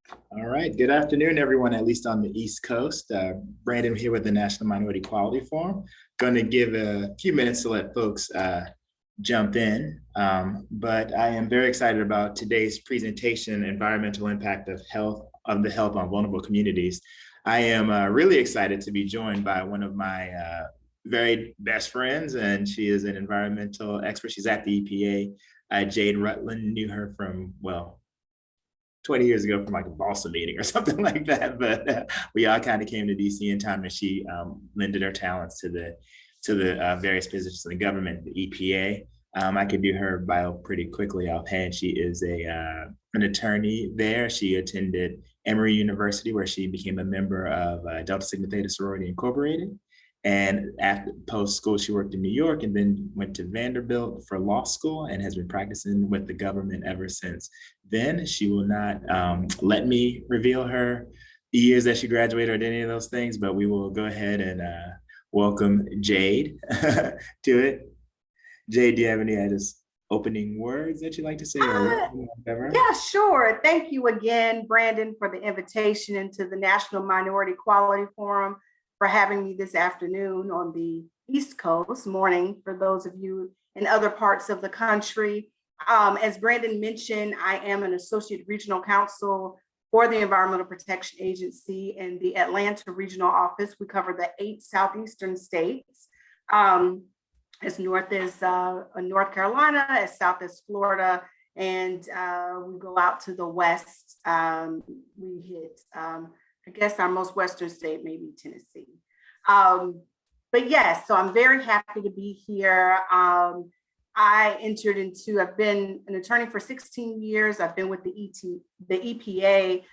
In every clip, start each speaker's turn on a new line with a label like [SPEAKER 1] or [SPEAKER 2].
[SPEAKER 1] All right. Good afternoon, everyone, at least on the East Coast. Brandon here with the National Minority Quality Forum. Going to give a few minutes to let folks jump in. But I am very excited about today's presentation, Environmental Impact of the Health on Vulnerable Communities. I am really excited to be joined by one of my very best friends, and she is an environmental expert. She's at the EPA. Jade Rutland, knew her from, well, 20 years ago from like a Boston meeting or something like that. But we all kind of came to DC in time, and she lended her talents to the various positions in the government, the EPA. I could do her bio pretty quickly offhand. She is an attorney there. She attended Emory University, where she became a member of Delta Sigma Theta Sorority Incorporated. And after post school, she worked in New York and then went to Vanderbilt for law school and has been practicing with the government ever since then. She will not let me reveal her years that she graduated or any of those things, but we will go ahead and welcome Jade to it. Jade, do you have any just opening words that you'd like to say or whatever?
[SPEAKER 2] Yeah, sure. Thank you again, Brandon, for the invitation into the National Minority Quality Forum, for having me this afternoon on the East Coast, morning for those of you in other parts of the country. As Brandon mentioned, I am an associate regional counsel for the Environmental Protection Agency in the Atlanta regional office. We cover the 8 southeastern states, as north as North Carolina, as south as Florida, and we go out to the west. We hit I guess our most western state, maybe Tennessee. But yes, so I'm very happy to be here. I've been an attorney for 16 years. I've been with the EPA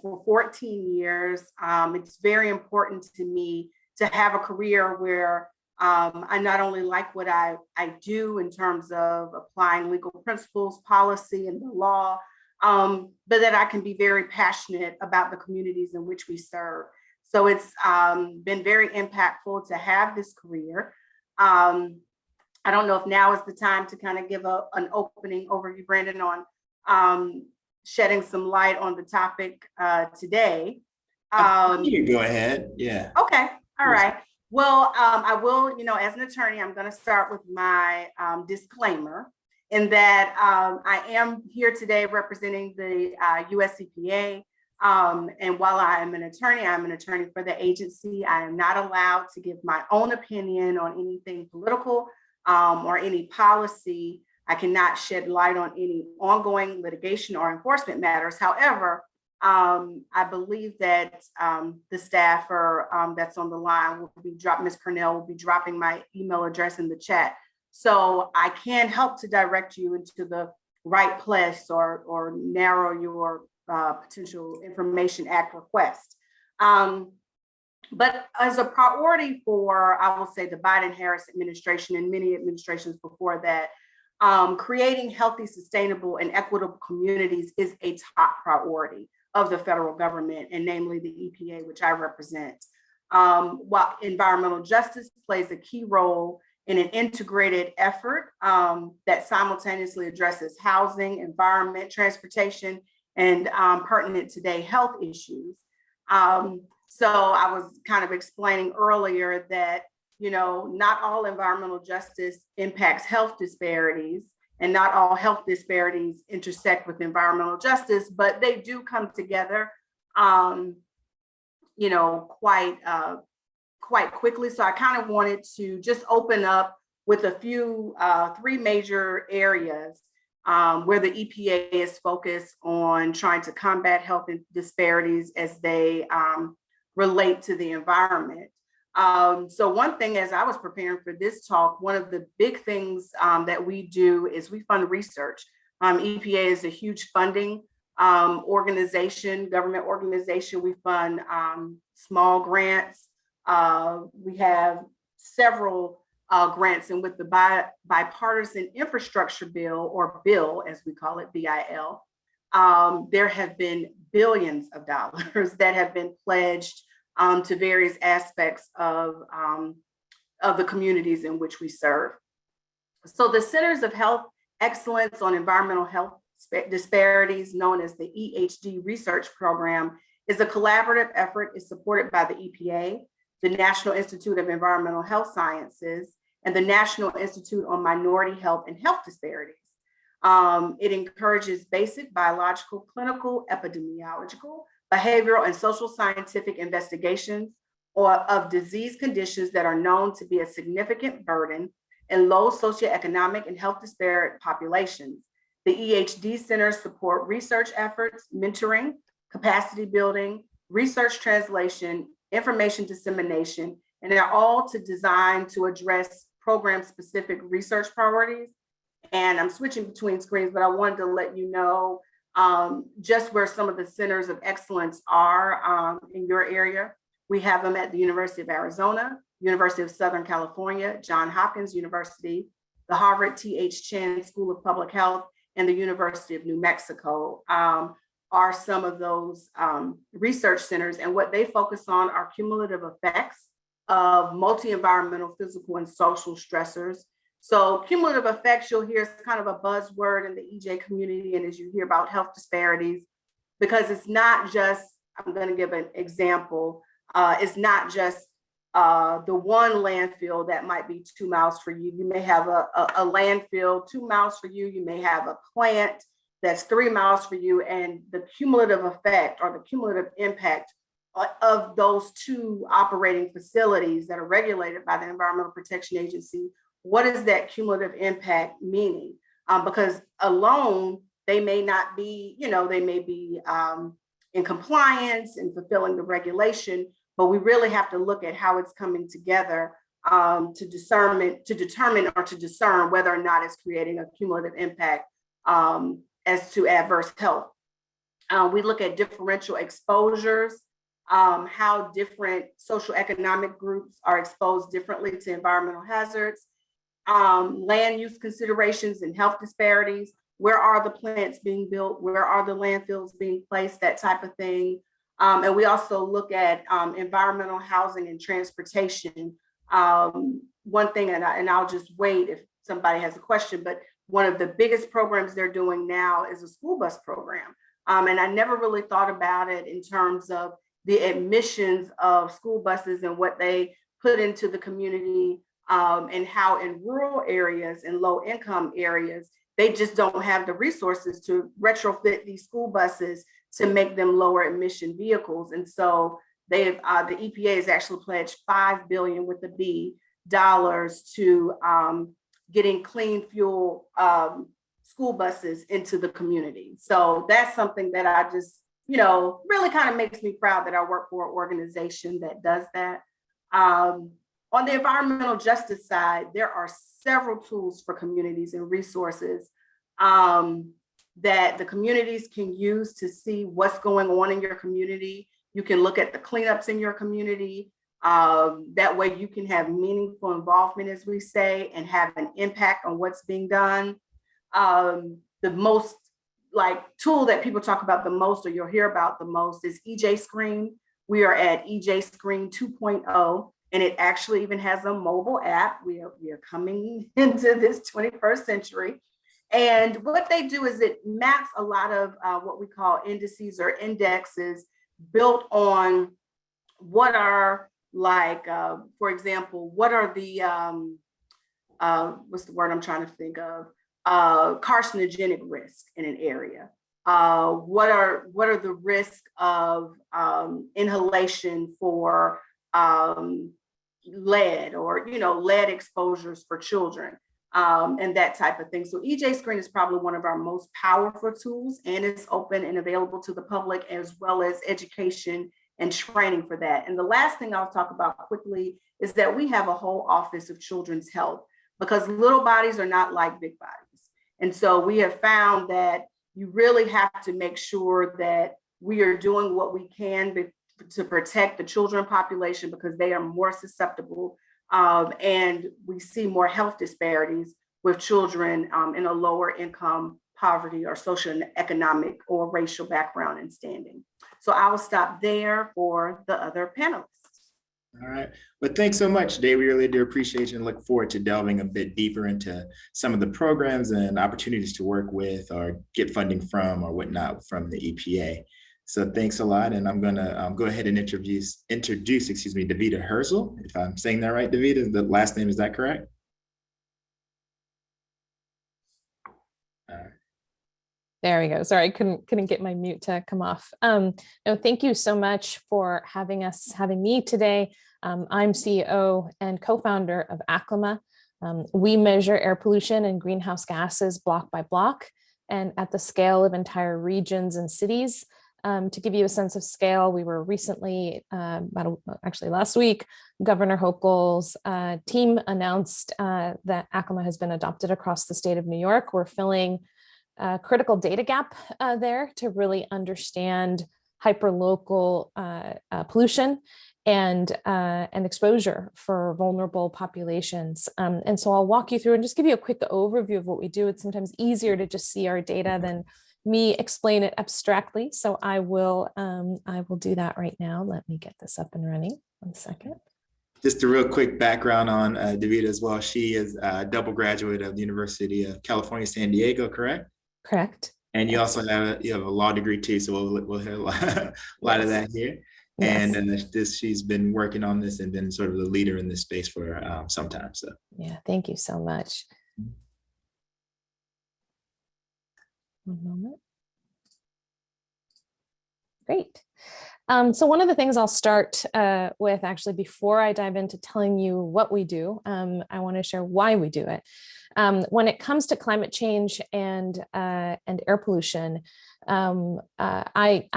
[SPEAKER 2] for 14 years. It's very important to me to have a career where I not only like what I do in terms of applying legal principles, policy, and the law, but that I can be very passionate about the communities in which we serve. So it's been very impactful to have this career. I don't know if now is the time to kind of give an opening overview, Brandon, on shedding some light on the topic today.
[SPEAKER 1] You can go ahead. Yeah.
[SPEAKER 2] Okay. All right. Well, I will, as an attorney, I'm going to start with my disclaimer, in that I am here today representing the US EPA. And while I am an attorney for the agency. I am not allowed to give my own opinion on anything political or any policy. I cannot shed light on any ongoing litigation or enforcement matters. However, I believe that the staffer that's on the line will be Ms. Purnell will be dropping my email address in the chat. So I can help to direct you into the right place or narrow your potential Information Act request. But as a priority for, I will say, the Biden-Harris administration and many administrations before that, creating healthy, sustainable, and equitable communities is a top priority of the federal government, and namely the EPA, which I represent. While environmental justice plays a key role in an integrated effort that simultaneously addresses housing, environment, transportation, and pertinent today health issues. So I was kind of explaining earlier that, not all environmental justice impacts health disparities, and not all health disparities intersect with environmental justice, but they do come together, quite quickly. So I kind of wanted to just open up with a few, 3 major areas where the EPA is focused on trying to combat health disparities as they relate to the environment. So one thing, as I was preparing for this talk, one of the big things that we do is we fund research. EPA is a huge funding organization, government organization. We fund small grants. We have several grants, and with the bipartisan infrastructure bill, or bill as we call it, BIL, there have been billions of dollars that have been pledged to various aspects of the communities in which we serve. So the Centers of Health Excellence on Environmental Health Disparities, known as the EHD research program, is a collaborative effort. It's supported by the EPA, the National Institute of Environmental Health Sciences, and the National Institute on Minority Health and Health Disparities. It encourages basic biological, clinical, epidemiological, behavioral, and social scientific investigations of disease conditions that are known to be a significant burden in low socioeconomic and health disparate populations. The EHD centers support research efforts, mentoring, capacity building, research translation, information dissemination, and they're all designed to address program-specific research priorities. And I'm switching between screens, but I wanted to let you know just where some of the centers of excellence are in your area. We have them at the University of Arizona, University of Southern California, Johns Hopkins University, the Harvard T.H. Chan School of Public Health, and the University of New Mexico are some of those research centers. And what they focus on are cumulative effects of multi-environmental, physical, and social stressors. So cumulative effects, you'll hear is kind of a buzzword in the EJ community, and as you hear about health disparities, because it's not just, I'm going to give an example, it's not just the one landfill that might be 2 miles for you. You may have a landfill 2 miles for you. You may have a plant that's 3 miles for you, and the cumulative effect or the cumulative impact of those two operating facilities that are regulated by the Environmental Protection Agency. What is that cumulative impact meaning? Because alone, they may not be, they may be in compliance and fulfilling the regulation, but we really have to look at how it's coming together to discern whether or not it's creating a cumulative impact as to adverse health. We look at differential exposures, how different social economic groups are exposed differently to environmental hazards, land use considerations and health disparities. Where are the plants being built? Where are the landfills being placed? That type of thing. And we also look at environmental housing and transportation. One thing, and I'll just wait if somebody has a question, but one of the biggest programs they're doing now is a school bus program. And I never really thought about it in terms of the admissions of school buses and what they put into the community, and how in rural areas and low income areas, they just don't have the resources to retrofit these school buses to make them lower emission vehicles. And so they've the EPA has actually pledged $5 billion with the B dollars to getting clean fuel school buses into the community. So that's something that I just, really kind of makes me proud that I work for an organization that does that. On the environmental justice side, there are several tools for communities and resources that the communities can use to see what's going on in your community. You can look at the cleanups in your community. That way you can have meaningful involvement, as we say, and have an impact on what's being done. The most tool that people talk about the most, or you'll hear about the most, is EJ Screen. We are at EJ Screen 2.0, and it actually even has a mobile app. We are coming into this 21st century. And what they do is it maps a lot of what we call indices or indexes built on what are for example, what are the, what's the word I'm trying to think of? Carcinogenic risk in an area. What are the risks of inhalation for lead or, lead exposures for children, and that type of thing. So EJ Screen is probably one of our most powerful tools, and it's open and available to the public, as well as education and training for that. And the last thing I'll talk about quickly is that we have a whole office of children's health, because little bodies are not like big bodies. And so we have found that you really have to make sure that we are doing what we can to protect the children population, because they are more susceptible, and we see more health disparities with children in a lower income, poverty, or social and economic or racial background and standing. So I will stop there for the other panelists.
[SPEAKER 1] All right. But thanks so much, Dave. We really do appreciate you and look forward to delving a bit deeper into some of the programs and opportunities to work with or get funding from or whatnot from the EPA. So thanks a lot. And I'm going to go ahead and introduce, Davida Herzl. If I'm saying that right, Davida, the last name, is that correct?
[SPEAKER 3] There we go. Sorry, I couldn't get my mute to come off. No, thank you so much for having me today. I'm CEO and co-founder of Aclima. We measure air pollution and greenhouse gases block by block and at the scale of entire regions and cities. To give you a sense of scale, we were recently, actually last week, Governor Hochul's team announced that Aclima has been adopted across the state of New York. We're filling a critical data gap there to really understand hyperlocal pollution and exposure for vulnerable populations. And so I'll walk you through and just give you a quick overview of what we do. It's sometimes easier to just see our data than me explain it abstractly. So I will do that right now. Let me get this up and running. 1 second.
[SPEAKER 1] Just a real quick background on Davida as well. She is a double graduate of the University of California, San Diego, correct?
[SPEAKER 3] Correct.
[SPEAKER 1] And you also have a law degree too, so we'll hear a lot of that here.
[SPEAKER 3] Yes.
[SPEAKER 1] And she's been working on this and been sort of the leader in this space for some time. So
[SPEAKER 3] yeah, thank you so much. 1 moment. Great. So one of the things I'll start with, actually, before I dive into telling you what we do, I want to share why we do it. When it comes to climate change and air pollution, I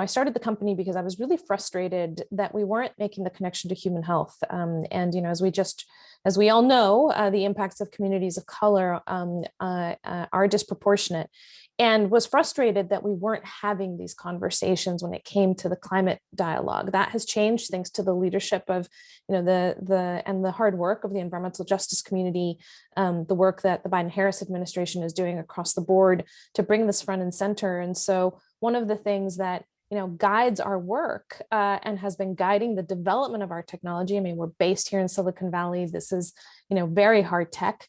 [SPEAKER 3] started the company because I was really frustrated that we weren't making the connection to human health. And as we all know, the impacts of communities of color are disproportionate, and was frustrated that we weren't having these conversations when it came to the climate dialogue. That has changed thanks to the leadership of, the hard work of the environmental justice community, the work that the Biden-Harris administration is doing across the board to bring this front and center. And so one of the things that guides our work and has been guiding the development of our technology. I mean, we're based here in Silicon Valley. This is, very hard tech.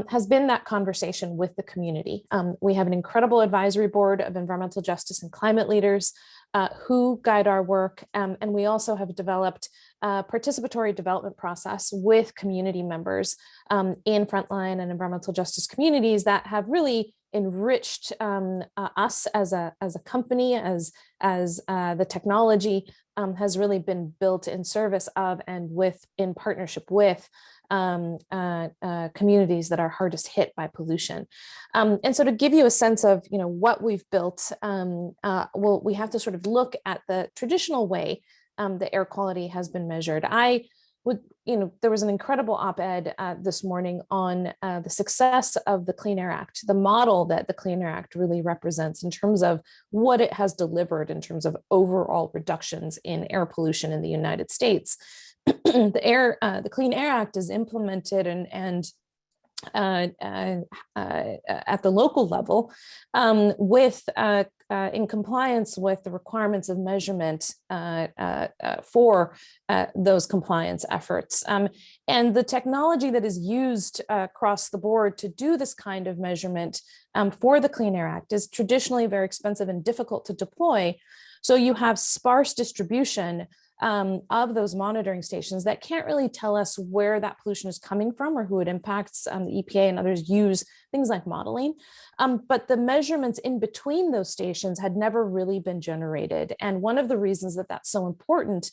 [SPEAKER 3] Has been that conversation with the community. We have an incredible advisory board of environmental justice and climate leaders who guide our work. And we also have developed a participatory development process with community members in frontline and environmental justice communities that have really enriched us as a company, as the technology has really been built in service of and in partnership with communities that are hardest hit by pollution. And so to give you a sense of what we've built, we have to sort of look at the traditional way the air quality has been measured. There was an incredible op-ed this morning on the success of the Clean Air Act, the model that the Clean Air Act really represents in terms of what it has delivered in terms of overall reductions in air pollution in the United States. The Clean Air Act is implemented and at the local level in compliance with the requirements of measurement for those compliance efforts. And the technology that is used across the board to do this kind of measurement for the Clean Air Act is traditionally very expensive and difficult to deploy. So you have sparse distribution of those monitoring stations that can't really tell us where that pollution is coming from or who it impacts. The EPA and others use things like modeling, but the measurements in between those stations had never really been generated. And one of the reasons that that's so important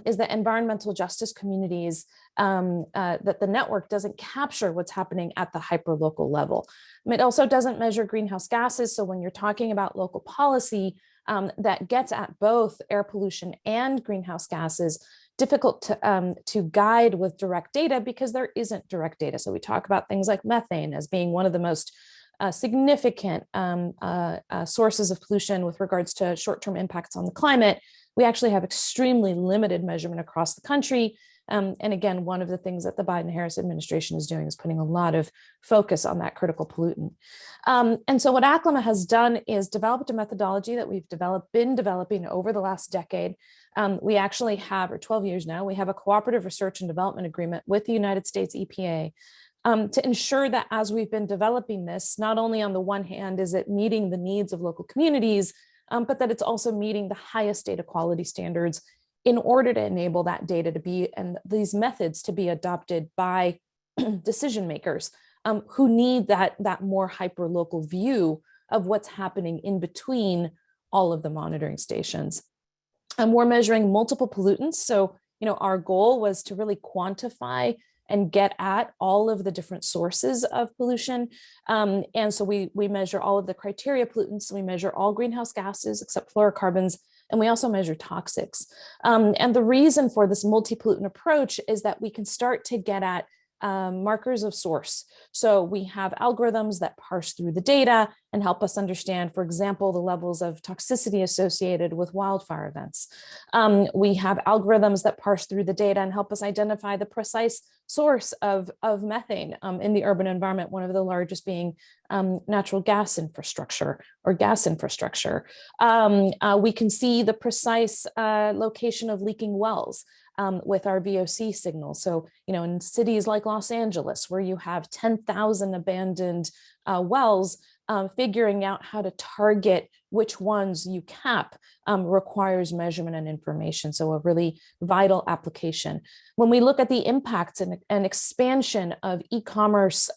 [SPEAKER 3] is that environmental justice communities, that the network doesn't capture what's happening at the hyperlocal level. It also doesn't measure greenhouse gases. So when you're talking about local policy, that gets at both air pollution and greenhouse gases, difficult to guide with direct data because there isn't direct data. So we talk about things like methane as being one of the most significant sources of pollution with regards to short-term impacts on the climate. We actually have extremely limited measurement across the country. And again, one of the things that the Biden-Harris administration is doing is putting a lot of focus on that critical pollutant. And so what Aclima has done is developed a methodology that we've been developing over the last decade. We actually have, or 12 years now, we have a cooperative research and development agreement with the United States EPA to ensure that as we've been developing this, not only on the one hand is it meeting the needs of local communities, but that it's also meeting the highest data quality standards in order to enable that data to be, and these methods to be adopted by decision makers who need that more hyper-local view of what's happening in between all of the monitoring stations. And we're measuring multiple pollutants. So, our goal was to really quantify and get at all of the different sources of pollution. And so we measure all of the criteria pollutants. So we measure all greenhouse gases except fluorocarbons, and we also measure toxics. And the reason for this multi-pollutant approach is that we can start to get at markers of source. So we have algorithms that parse through the data and help us understand, for example, the levels of toxicity associated with wildfire events. We have algorithms that parse through the data and help us identify the precise source of methane in the urban environment, one of the largest being natural gas infrastructure or gas infrastructure. We can see the precise location of leaking wells with our VOC signals. So, in cities like Los Angeles, where you have 10,000 abandoned wells, figuring out how to target which ones you cap requires measurement and information. So a really vital application. When we look at the impacts and expansion of e-commerce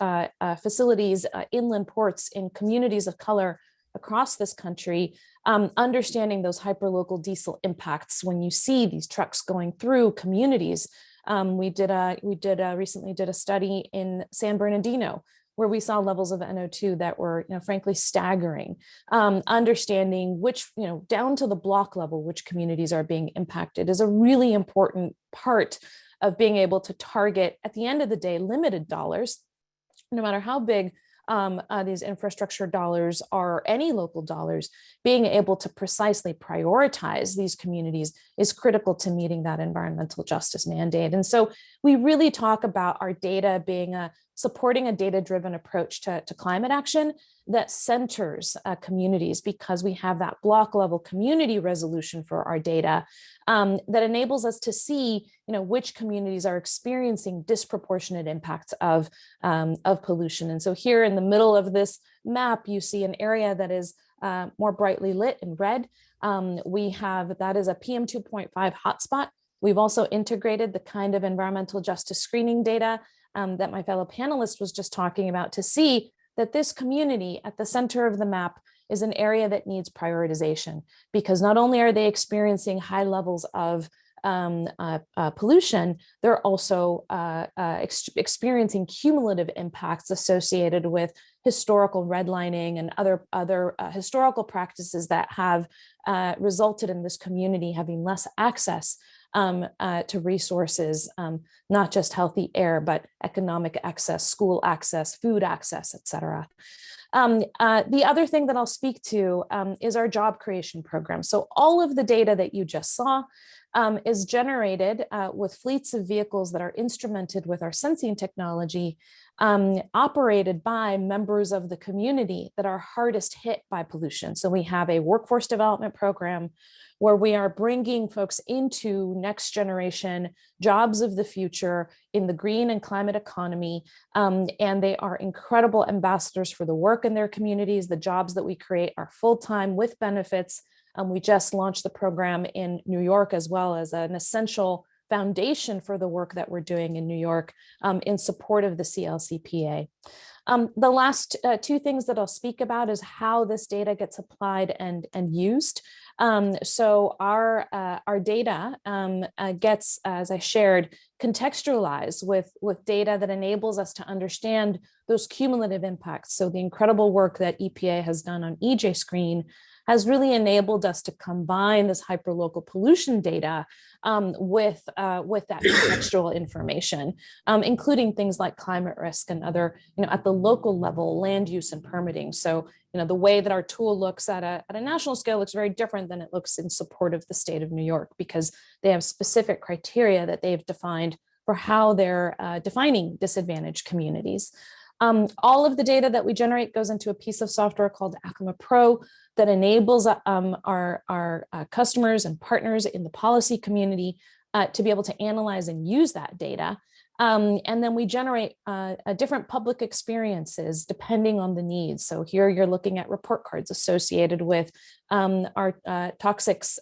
[SPEAKER 3] facilities, inland ports in communities of color across this country, understanding those hyperlocal diesel impacts when you see these trucks going through communities. We recently did a study in San Bernardino where we saw levels of NO2 that were, frankly, staggering. Understanding which, down to the block level, which communities are being impacted is a really important part of being able to target, at the end of the day, limited dollars, no matter how big these infrastructure dollars are, any local dollars, being able to precisely prioritize these communities is critical to meeting that environmental justice mandate. And so we really talk about our data being supporting a data-driven approach to climate action that centers communities, because we have that block level community resolution for our data that enables us to see, which communities are experiencing disproportionate impacts of pollution. And so here in the middle of this map, you see an area that is more brightly lit in red. That is a PM 2.5 hotspot. We've also integrated the kind of environmental justice screening data that my fellow panelist was just talking about to see that this community at the center of the map is an area that needs prioritization, because not only are they experiencing high levels of pollution, they're also experiencing cumulative impacts associated with historical redlining and other historical practices that have resulted in this community having less access to resources, not just healthy air, but economic access, school access, food access, et cetera. The other thing that I'll speak to is our job creation program. So all of the data that you just saw is generated with fleets of vehicles that are instrumented with our sensing technology, operated by members of the community that are hardest hit by pollution. So we have a workforce development program where we are bringing folks into next generation jobs of the future in the green and climate economy. And they are incredible ambassadors for the work in their communities. The jobs that we create are full-time with benefits. We just launched the program in New York as well as an essential foundation for the work that we're doing in New York in support of the CLCPA. The last two things that I'll speak about is how this data gets applied and used. So our data gets, as I shared, contextualized with data that enables us to understand those cumulative impacts. So the incredible work that EPA has done on EJ Screen has really enabled us to combine this hyperlocal pollution data with that contextual information, including things like climate risk and other, at the local level, land use and permitting. So, the way that our tool looks at a national scale looks very different than it looks in support of the state of New York, because they have specific criteria that they've defined for how they're defining disadvantaged communities. All of the data that we generate goes into a piece of software called Aclima Pro that enables our customers and partners in the policy community to be able to analyze and use that data. And then we generate different public experiences depending on the needs. So here you're looking at report cards associated with our toxics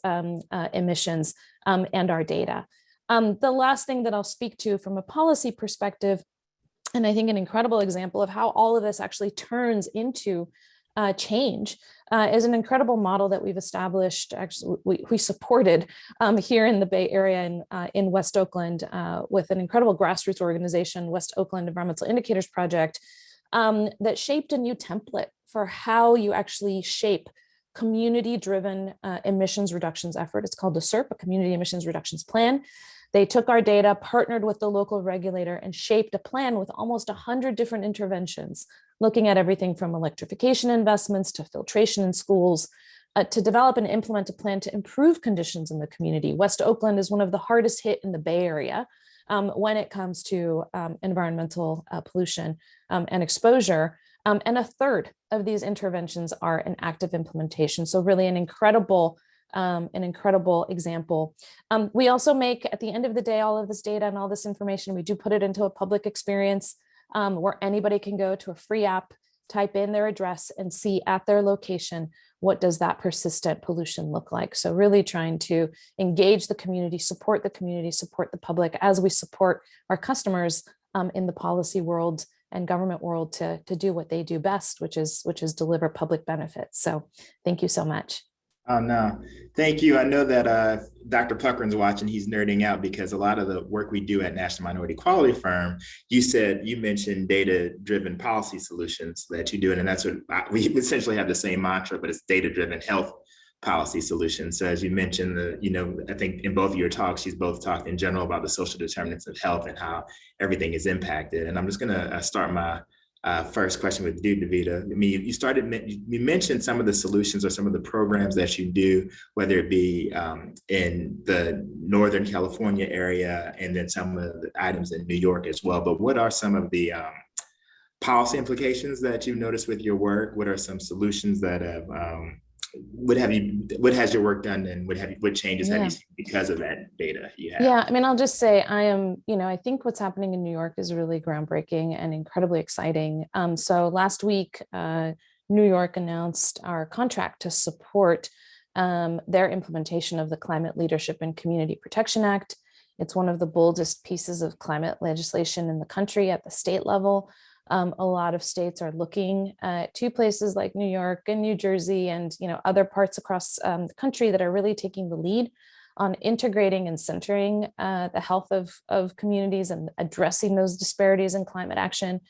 [SPEAKER 3] emissions and our data. The last thing that I'll speak to from a policy perspective, and I think an incredible example of how all of this actually turns into change, is an incredible model that we've established. Actually, we supported here in the Bay Area in West Oakland with an incredible grassroots organization, West Oakland Environmental Indicators Project, that shaped a new template for how you actually shape community-driven emissions reductions effort. It's called the SERP, a Community Emissions Reductions Plan. They took our data, partnered with the local regulator, and shaped a plan with almost 100 different interventions, looking at everything from electrification investments to filtration in schools, to develop and implement a plan to improve conditions in the community. West Oakland is one of the hardest hit in the Bay Area when it comes to environmental pollution and exposure. And a third of these interventions are in active implementation. So really an incredible example. We also make, at the end of the day, all of this data and all this information, we do put it into a public experience where anybody can go to a free app, type in their address, and see at their location, what does that persistent pollution look like? So really trying to engage the community, support the public as we support our customers in the policy world and government world to do what they do best, which is deliver public benefits. So thank you so much.
[SPEAKER 1] Oh, no, thank you. I know that Dr. Puckrin's watching, he's nerding out because a lot of the work we do at National Minority Quality Firm, you mentioned data-driven policy solutions that you do, and that's what we essentially have the same mantra, but it's data-driven health policy solutions. So as you mentioned, I think in both of your talks, she's both talked in general about the social determinants of health and how everything is impacted. And I'm just gonna start my first question with you, Davida. I mean, you mentioned some of the solutions or some of the programs that you do, whether it be in the Northern California area, and then some of the items in New York as well. But what are some of the policy implications that you've noticed with your work? What are some solutions that have, what has your work done, and what changes have you seen because of that data you have?
[SPEAKER 3] Yeah, I mean, I'll just say I think what's happening in New York is really groundbreaking and incredibly exciting. So last week, New York announced our contract to support their implementation of the Climate Leadership and Community Protection Act. It's one of the boldest pieces of climate legislation in the country at the state level. A lot of states are looking to places like New York and New Jersey and other parts across the country that are really taking the lead on integrating and centering the health of communities and addressing those disparities in climate action.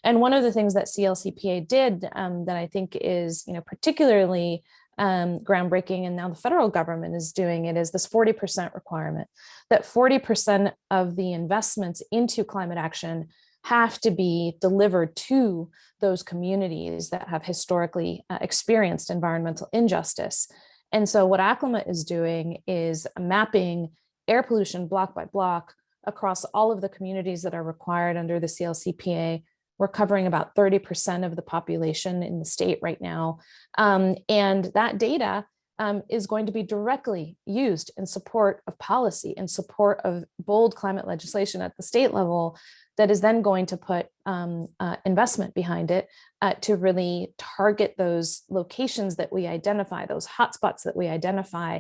[SPEAKER 3] And one of the things that CLCPA did that I think is particularly groundbreaking, and now the federal government is doing it, is this 40% requirement, that 40% of the investments into climate action have to be delivered to those communities that have historically experienced environmental injustice. And so what Aclima is doing is mapping air pollution block by block across all of the communities that are required under the CLCPA. We're covering about 30% of the population in the state right now. And that data is going to be directly used in support of policy, in support of bold climate legislation at the state level, that is then going to put investment behind it to really target those locations that we identify, those hotspots that we identify.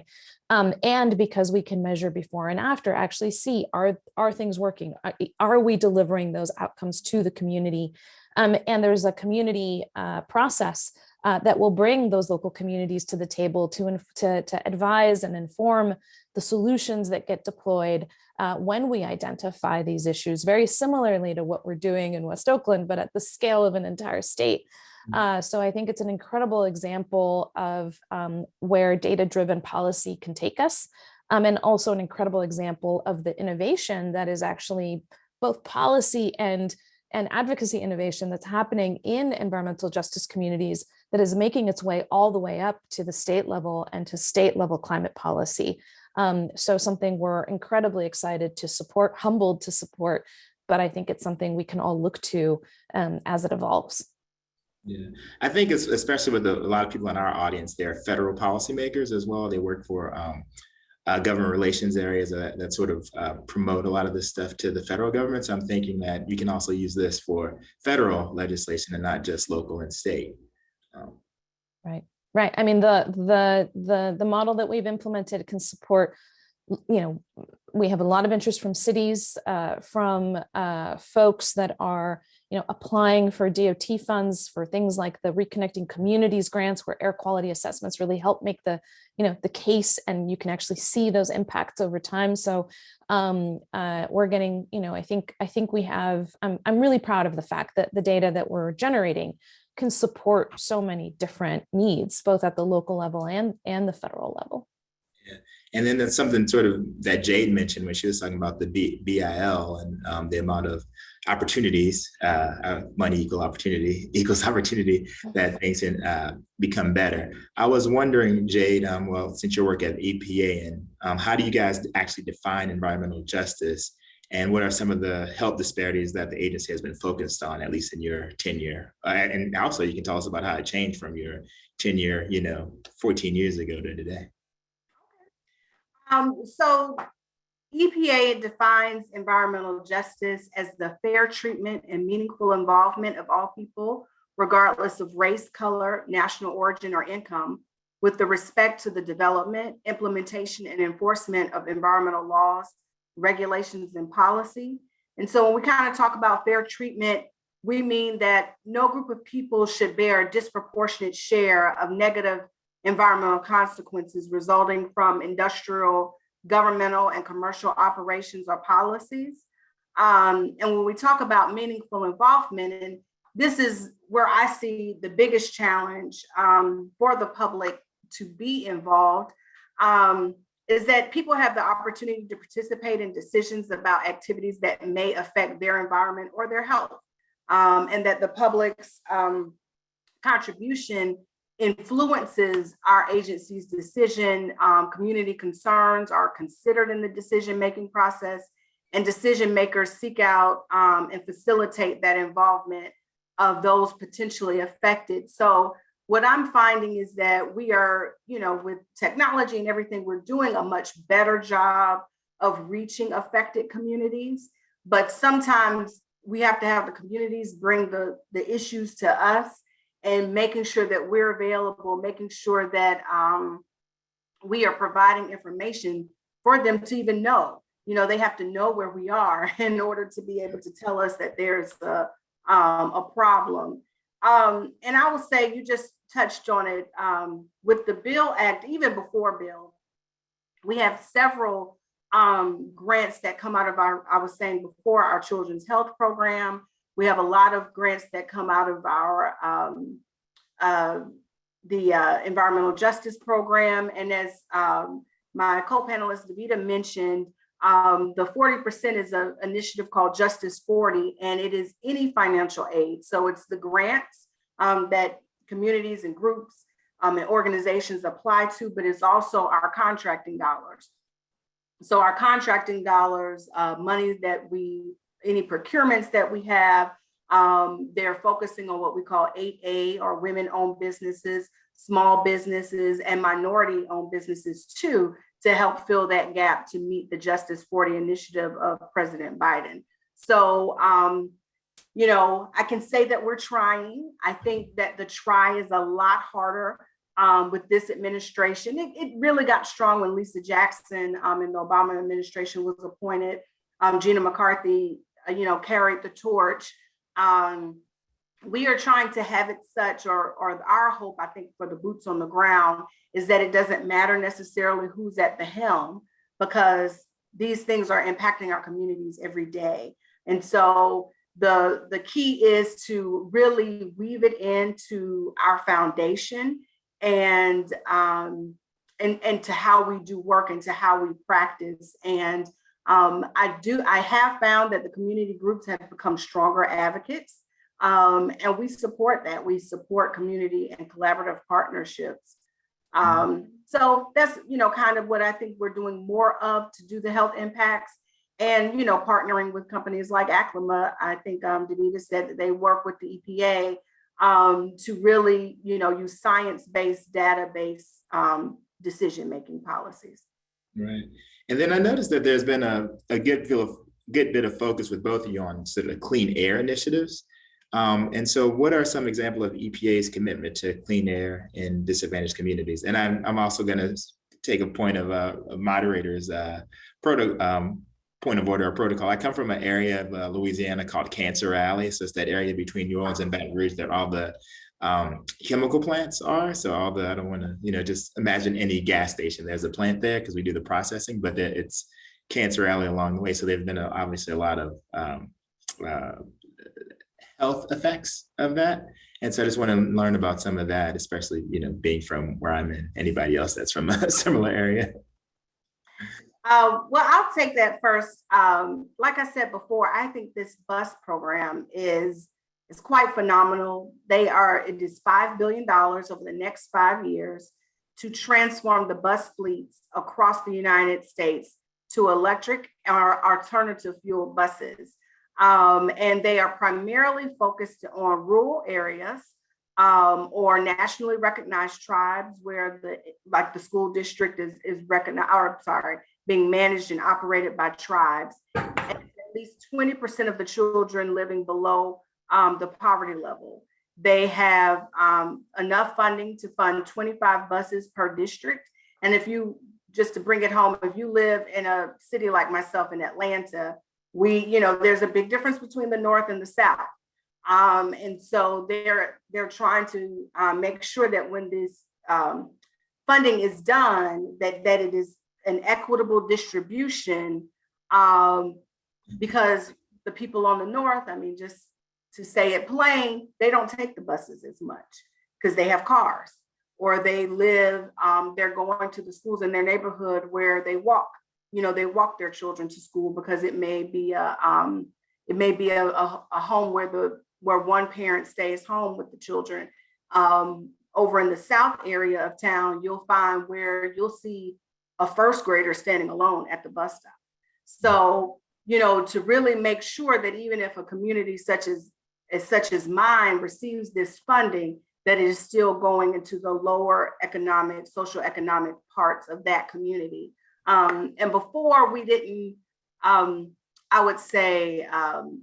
[SPEAKER 3] And because we can measure before and after, actually see, are things working? Are we delivering those outcomes to the community? And there's a community process that will bring those local communities to the table to advise and inform the solutions that get deployed when we identify these issues, very similarly to what we're doing in West Oakland, but at the scale of an entire state. So I think it's an incredible example of where data-driven policy can take us, and also an incredible example of the innovation that is actually both policy and advocacy innovation that's happening in environmental justice communities that is making its way all the way up to the state level and to state level climate policy. So something we're incredibly excited to support, humbled to support, but I think it's something we can all look to as it evolves.
[SPEAKER 1] Yeah, I think it's especially with a lot of people in our audience, they're federal policymakers as well. They work for government relations areas that sort of promote a lot of this stuff to the federal government. So I'm thinking that you can also use this for federal legislation and not just local and state.
[SPEAKER 3] Right. Right. I mean, the model that we've implemented can support, we have a lot of interest from cities, from folks that are, applying for DOT funds for things like the Reconnecting Communities grants, where air quality assessments really help make the case, and you can actually see those impacts over time. So we're getting, I think we have, I'm really proud of the fact that the data that we're generating can support so many different needs, both at the local level and the federal level.
[SPEAKER 1] Yeah. And then that's something sort of that Jade mentioned when she was talking about the BIL and the amount of opportunities, money equals opportunity that things can become better. I was wondering, Jade, well, since you work at EPA, and how do you guys actually define environmental justice? And what are some of the health disparities that the agency has been focused on, at least in your tenure? And also you can tell us about how it changed from your tenure, 14 years ago to today.
[SPEAKER 2] So EPA defines environmental justice as the fair treatment and meaningful involvement of all people, regardless of race, color, national origin, or income, with the respect to the development, implementation, and enforcement of environmental laws, regulations, and policy. And so when we kind of talk about fair treatment, we mean that no group of people should bear a disproportionate share of negative environmental consequences resulting from industrial, governmental, and commercial operations or policies. And when we talk about meaningful involvement, and this is where I see the biggest challenge for the public to be involved, is that people have the opportunity to participate in decisions about activities that may affect their environment or their health, and that the public's contribution influences our agency's decision. Community concerns are considered in the decision-making process, and decision makers seek out and facilitate that involvement of those potentially affected. So what I'm finding is that we are, with technology and everything, we're doing a much better job of reaching affected communities, but sometimes we have to have the communities bring the issues to us, and making sure that we're available, making sure that we are providing information for them to even know. They have to know where we are in order to be able to tell us that there's a problem. And I will say, you just touched on it, with the BIL Act, even before BIL, we have several grants that come out of I was saying before, our children's health program. We have a lot of grants that come out of our the environmental justice program. And as my co-panelist Davida mentioned, the 40% is an initiative called Justice 40, and it is any financial aid. So it's the grants that communities and groups and organizations apply to, but it's also our contracting dollars. So our contracting dollars, money that any procurements that we have, they're focusing on what we call 8A, or women-owned businesses, small businesses, and minority-owned businesses too, to help fill that gap to meet the Justice 40 initiative of President Biden. So, I can say that we're trying. I think that the try is a lot harder with this administration. It really got strong when Lisa Jackson in the Obama administration was appointed. Gina McCarthy, carried the torch. we are trying to have it such, or our hope, I think, for the boots on the ground is that it doesn't matter necessarily who's at the helm, because these things are impacting our communities every day. And so the key is to really weave it into our foundation and to how we do work and to how we practice. And I have found that the community groups have become stronger advocates. And we support that. We support community and collaborative partnerships. So that's, kind of what I think we're doing more of to do the health impacts, and, partnering with companies like Aclima. I think Davida said that they work with the EPA to really, use science-based, database decision-making policies.
[SPEAKER 1] Right. And then I noticed that there's been a good bit of focus with both of you on sort of clean air initiatives. And so what are some examples of EPA's commitment to clean air in disadvantaged communities? And I'm also going to take a point of a moderator's point of order or protocol. I come from an area of Louisiana called Cancer Alley. So it's that area between New Orleans and Baton Rouge that all the chemical plants are. So I don't want to, just imagine any gas station. There's a plant there because we do the processing, but it's Cancer Alley along the way. So there've been obviously a lot of health effects of that. And so I just want to learn about some of that, especially, being from where I'm in. Anybody else that's from a similar area?
[SPEAKER 2] Well, I'll take that first. Like I said before, I think this bus program is quite phenomenal. It is $5 billion over the next 5 years to transform the bus fleets across the United States to electric or alternative fuel buses. And they are primarily focused on rural areas or nationally recognized tribes where the school district is recognized, being managed and operated by tribes. And at least 20% of the children living below the poverty level. They have enough funding to fund 25 buses per district. And just to bring it home, if you live in a city like myself in Atlanta, there's a big difference between the North and the South. And so they're trying to make sure that when this funding is done, that it is an equitable distribution, because the people on the North, just to say it plain, they don't take the buses as much because they have cars, or they live, they're going to the schools in their neighborhood where they walk. They walk their children to school because it may be a home where one parent stays home with the children. Over in the South area of town, you'll find where you'll see a first grader standing alone at the bus stop. So, to really make sure that even if a community such as mine receives this funding, that it is still going into the lower socioeconomic parts of that community. And before, we didn't, I would say,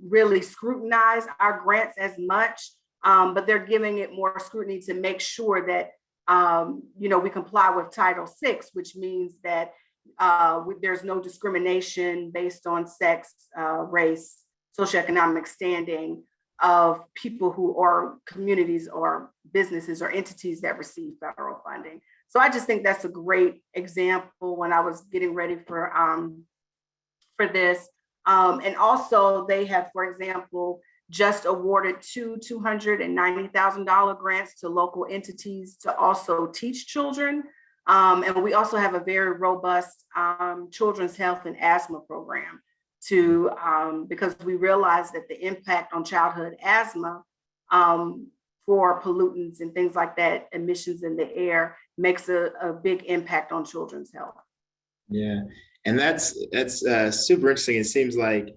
[SPEAKER 2] really scrutinize our grants as much, but they're giving it more scrutiny to make sure that we comply with Title VI, which means that there's no discrimination based on sex, race, socioeconomic standing of people who are communities or businesses or entities that receive federal funding. So I just think that's a great example when I was getting ready for this. And also they have, for example, just awarded two $290,000 grants to local entities to also teach children. And we also have a very robust children's health and asthma program because we realize that the impact on childhood asthma for pollutants and things like that, emissions in the air, makes a big impact on children's health.
[SPEAKER 1] Yeah, and that's super interesting. It seems like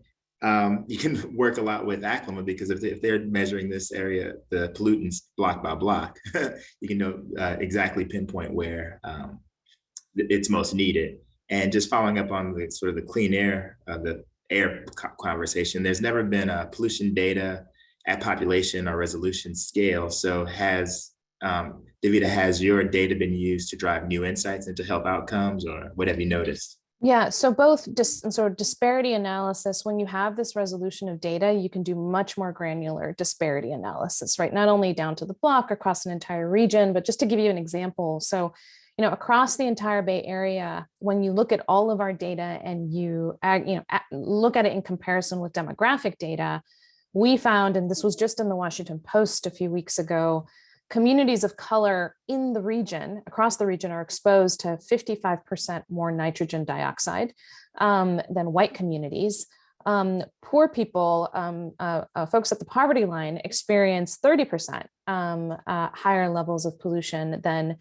[SPEAKER 1] you can work a lot with Aclima because if they're measuring this area, the pollutants block by block, you can know exactly pinpoint where it's most needed. And just following up on the sort of the clean air, the air conversation, there's never been a pollution data at population or resolution scale. So Davida, has your data been used to drive new insights into health outcomes, or what have you noticed?
[SPEAKER 3] Yeah, so both sort of disparity analysis, when you have this resolution of data, you can do much more granular disparity analysis, right? Not only down to the block across an entire region, but just to give you an example. So, across the entire Bay Area, when you look at all of our data and you look at it in comparison with demographic data, we found, and this was just in the Washington Post a few weeks ago, communities of color in the region, across the region, are exposed to 55% more nitrogen dioxide than white communities. Poor people, folks at the poverty line, experience 30% higher levels of pollution than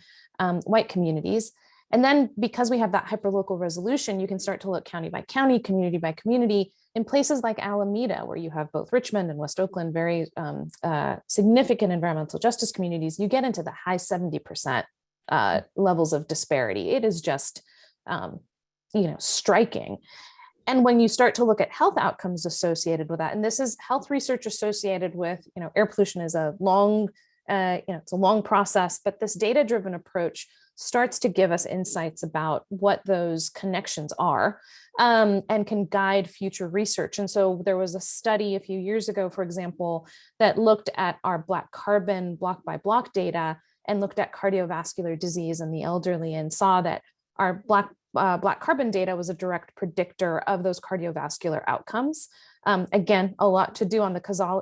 [SPEAKER 3] white communities. And then because we have that hyperlocal resolution, you can start to look county by county, community by community. In places like Alameda, where you have both Richmond and West Oakland, very significant environmental justice communities, you get into the high 70% levels of disparity. It is just, striking. And when you start to look at health outcomes associated with that, and this is health research associated with, air pollution is a long, it's a long process, but this data-driven approach starts to give us insights about what those connections are and can guide future research. And so there was a study a few years ago, for example, that looked at our Black carbon block by block data and looked at cardiovascular disease in the elderly and saw that our Black carbon data was a direct predictor of those cardiovascular outcomes. Again, a lot to do on the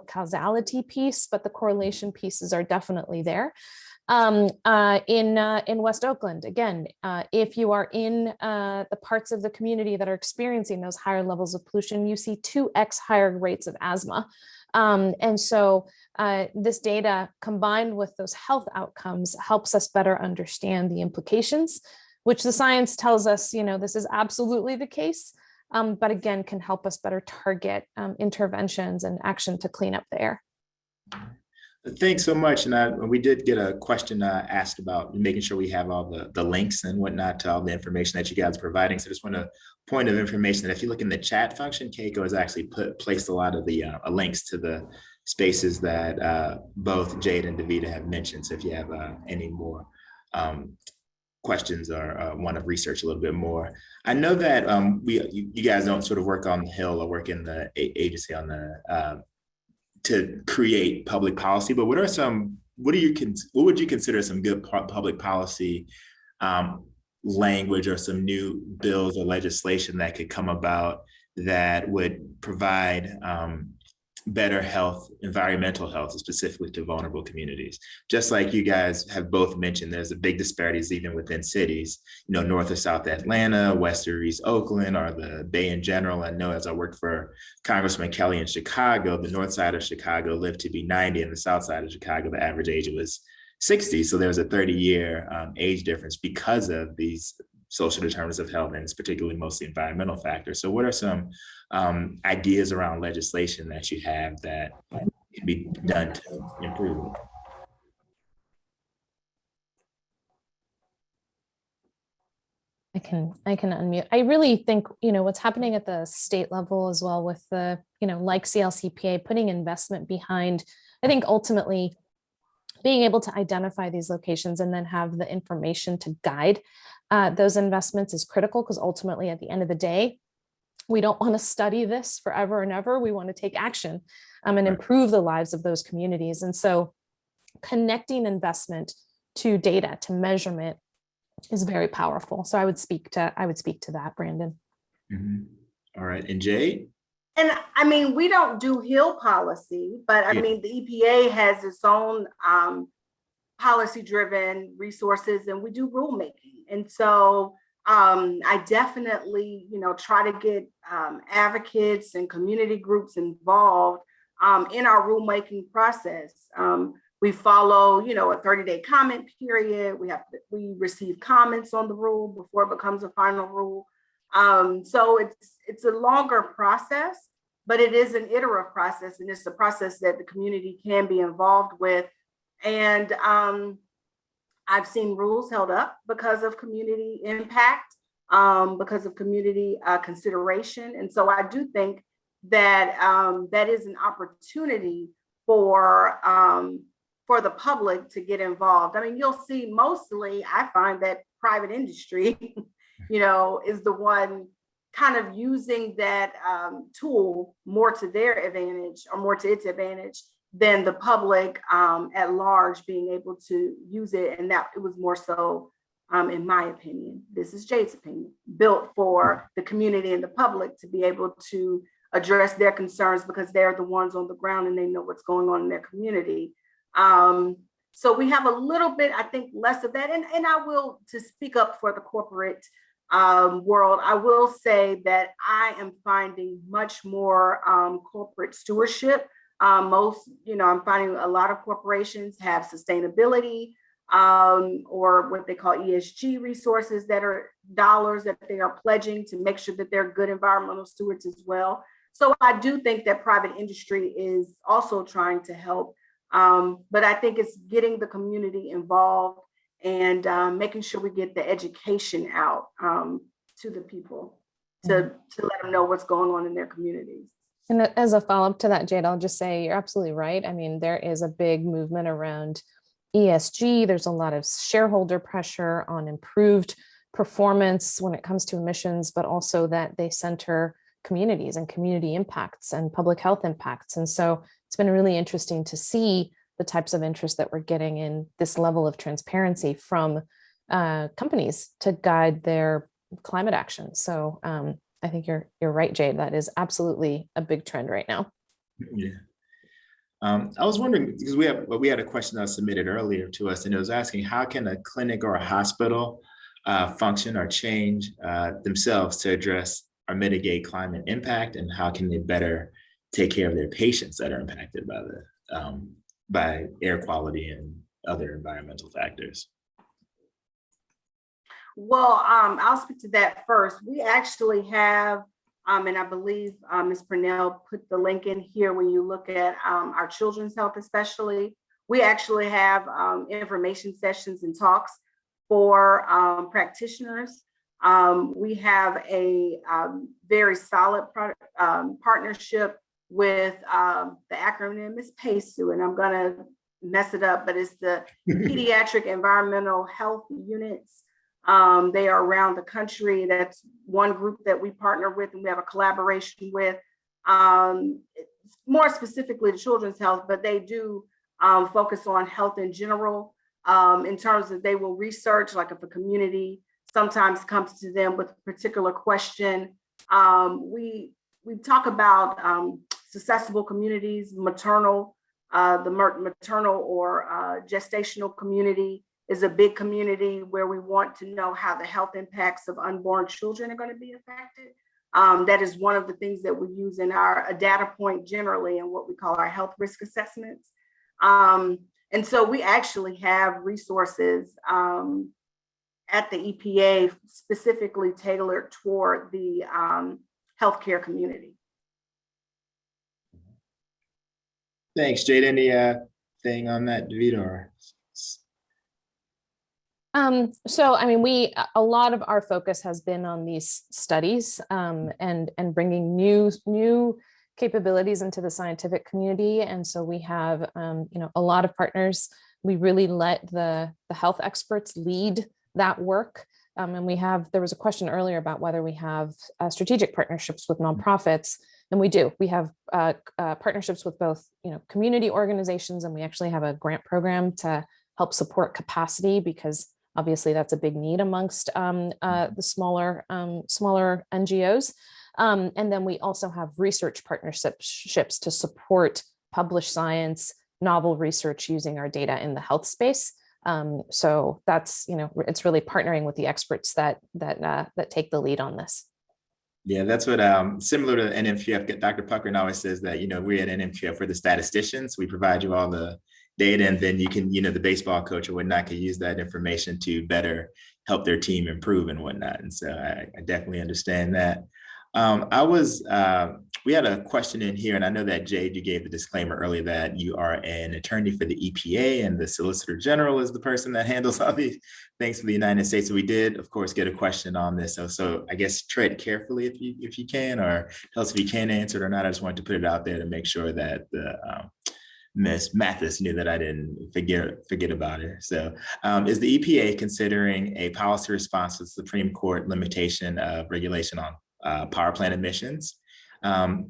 [SPEAKER 3] causality piece, but the correlation pieces are definitely there. In West Oakland, again, if you are in the parts of the community that are experiencing those higher levels of pollution, you see 2x higher rates of asthma. And so this data combined with those health outcomes helps us better understand the implications, which the science tells us, this is absolutely the case, but again, can help us better target interventions and action to clean up the air.
[SPEAKER 1] Thanks so much. And we did get a question asked about making sure we have all the links and whatnot to all the information that you guys are providing. So just want a point of information that if you look in the chat function, Keiko has actually placed a lot of the links to the spaces that both Jade and Davida have mentioned. So if you have any more questions or want to research a little bit more. I know that you guys don't sort of work on the Hill or work in the agency on the to create public policy, but what would you consider some good public policy language or some new bills or legislation that could come about that would provide better health, environmental health, specifically to vulnerable communities? Just like you guys have both mentioned, there's a big disparities even within cities, North or South Atlanta, West or East Oakland, or the Bay in general. I know as I worked for Congressman Kelly in Chicago, the north side of Chicago lived to be 90, and the south side of Chicago, the average age was 60. So there was a 30-year age difference because of these social determinants of health, and it's particularly mostly environmental factors. So what are some ideas around legislation that you have that can be done to improve?
[SPEAKER 3] I can unmute. I really think, what's happening at the state level as well with the, like CLCPA, putting investment behind, I think ultimately being able to identify these locations and then have the information to guide those investments is critical, because ultimately at the end of the day, we don't want to study this forever and ever. We want to take action and improve the lives of those communities. And so connecting investment to data, to measurement, is very powerful. So I would speak to that, Brandon.
[SPEAKER 1] Mm-hmm. All right. And Jay?
[SPEAKER 2] And I mean, we don't do Hill policy, but I mean, the EPA has its own policy-driven resources, and we do rulemaking. And so I definitely, try to get advocates and community groups involved in our rulemaking process. We follow, a 30-day comment period. We receive comments on the rule before it becomes a final rule. So it's a longer process, but it is an iterative process, and it's a process that the community can be involved with. And I've seen rules held up because of community impact, because of community consideration. And so I do think that that is an opportunity for the public to get involved. I mean, you'll see mostly, I find that private industry is the one kind of using that tool more to their advantage or more to its advantage than the public at large being able to use it. And that it was more so, in my opinion, this is Jade's opinion, built for the community and the public to be able to address their concerns because they're the ones on the ground and they know what's going on in their community. So we have a little bit, I think, less of that. And I will, to speak up for the corporate world, I will say that I am finding much more corporate stewardship. I'm finding a lot of corporations have sustainability or what they call ESG resources that are dollars that they are pledging to make sure that they're good environmental stewards as well. So I do think that private industry is also trying to help, but I think it's getting the community involved and making sure we get the education out to the people to let them know what's going on in their communities.
[SPEAKER 3] And as a follow-up to that, Jade, I'll just say you're absolutely right. I mean, there is a big movement around ESG. There's a lot of shareholder pressure on improved performance when it comes to emissions, but also that they center communities and community impacts and public health impacts. And so it's been really interesting to see the types of interest that we're getting in this level of transparency from companies to guide their climate action. So I think you're right, Jade. That is absolutely a big trend right now.
[SPEAKER 1] Yeah. I was wondering, because we had a question that was submitted earlier to us, and it was asking, how can a clinic or a hospital function or change themselves to address or mitigate climate impact, and how can they better take care of their patients that are impacted by air quality and other environmental factors?
[SPEAKER 2] Well, I'll speak to that first. We actually have, and I believe Ms. Purnell put the link in here when you look at our children's health especially. We actually have information sessions and talks for practitioners. We have a very solid partnership with the acronym is PACEU, and I'm gonna mess it up, but it's the Pediatric Environmental Health Units. They are around the country. That's one group that we partner with and we have a collaboration with. More specifically to children's health, but they do focus on health in general in terms of they will research, like if a community sometimes comes to them with a particular question. We talk about susceptible communities, maternal, the maternal or gestational community is a big community where we want to know how the health impacts of unborn children are going to be affected. That is one of the things that we use in a data point generally in what we call our health risk assessments. And so we actually have resources at the EPA specifically tailored toward the healthcare community.
[SPEAKER 1] Thanks, Jade. Any thing on that, Davida? Or?
[SPEAKER 3] So, I mean, a lot of our focus has been on these studies and bringing new capabilities into the scientific community. And so we have, a lot of partners. We really let the health experts lead that work. And there was a question earlier about whether we have strategic partnerships with nonprofits, and we do. We have partnerships with both, community organizations, and we actually have a grant program to help support capacity because obviously that's a big need amongst the smaller NGOs. And then we also have research partnerships to support published science, novel research using our data in the health space. So that's, it's really partnering with the experts that take the lead on this.
[SPEAKER 1] Yeah, that's what similar to NMQF, Dr. Puckrin always says that, we're at NMQF, we're the statisticians. We provide you all the data, and then you can, the baseball coach or whatnot can use that information to better help their team improve and whatnot. And so I definitely understand that. We had a question in here, and I know that Jade, you gave the disclaimer earlier that you are an attorney for the EPA, and the Solicitor General is the person that handles all these things for the United States. So we did, of course, get a question on this. So I guess tread carefully if you can, or tell us if you can answer it or not. I just wanted to put it out there to make sure that Miss Mathis knew that I didn't forget about her. So is the EPA considering a policy response to the Supreme Court limitation of regulation on power plant emissions?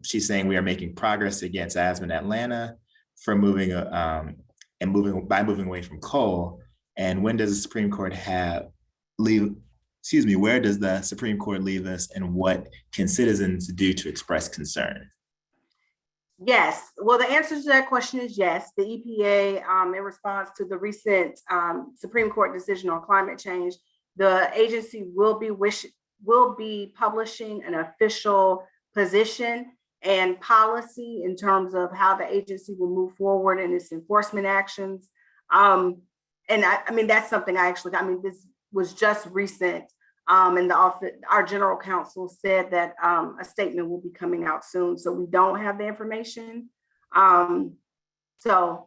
[SPEAKER 1] She's saying we are making progress against asthma in Atlanta for moving away from coal. And when does the Supreme Court where does the Supreme Court leave us, and what can citizens do to express concern?
[SPEAKER 2] Yes. Well, the answer to that question is yes. The EPA, in response to the recent Supreme Court decision on climate change, the agency will be publishing an official position and policy in terms of how the agency will move forward in its enforcement actions. And I mean, that's something this was just recent. And our general counsel said that a statement will be coming out soon. So we don't have the information. So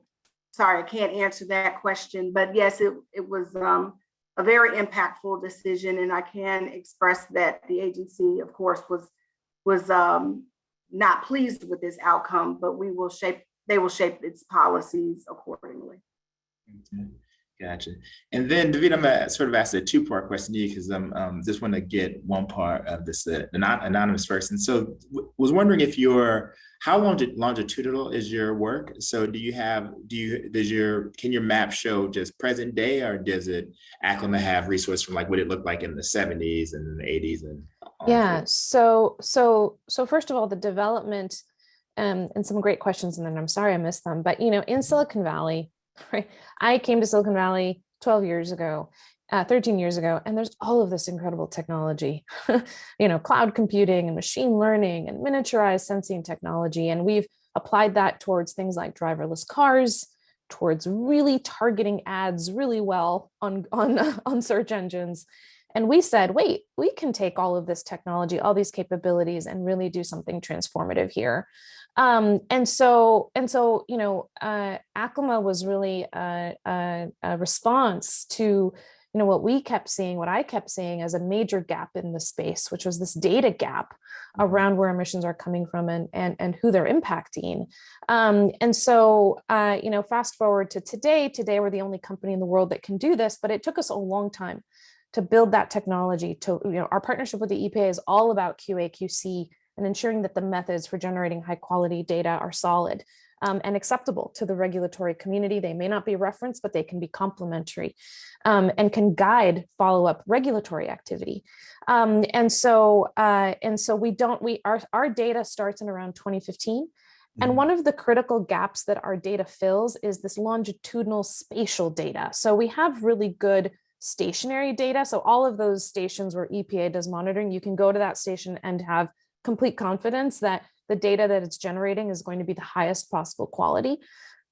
[SPEAKER 2] sorry, I can't answer that question, but yes, it was a very impactful decision. And I can express that the agency, of course, was not pleased with this outcome, but they will shape its policies accordingly.
[SPEAKER 1] Okay. Gotcha. And then, Davida, I'm gonna sort of ask a two-part question to you because I'm just want to get one part of this anonymous first. And so, was wondering if how longitudinal is your work? So, can your map show just present day, or does Aclima have resources from like what it looked like in the 70s and the 80s and
[SPEAKER 3] yeah. So first of all, the development and some great questions, and then I'm sorry I missed them, but in Silicon Valley. Right. I came to Silicon Valley 13 years ago, and there's all of this incredible technology, cloud computing and machine learning and miniaturized sensing technology. And we've applied that towards things like driverless cars, towards really targeting ads really well on search engines. And we said, wait, we can take all of this technology, all these capabilities, and really do something transformative here. And so, Aclima was really a response to, what I kept seeing as a major gap in the space, which was this data gap around where emissions are coming from and who they're impacting. And so, fast forward to today we're the only company in the world that can do this, but it took us a long time to build that technology. Our partnership with the EPA is all about QA/QC and ensuring that the methods for generating high quality data are solid and acceptable to the regulatory community. They may not be referenced, but they can be complementary and can guide follow-up regulatory activity. Our data starts in around 2015. And one of the critical gaps that our data fills is this longitudinal spatial data. So we have really good stationary data. So all of those stations where EPA does monitoring, you can go to that station and have complete confidence that the data that it's generating is going to be the highest possible quality.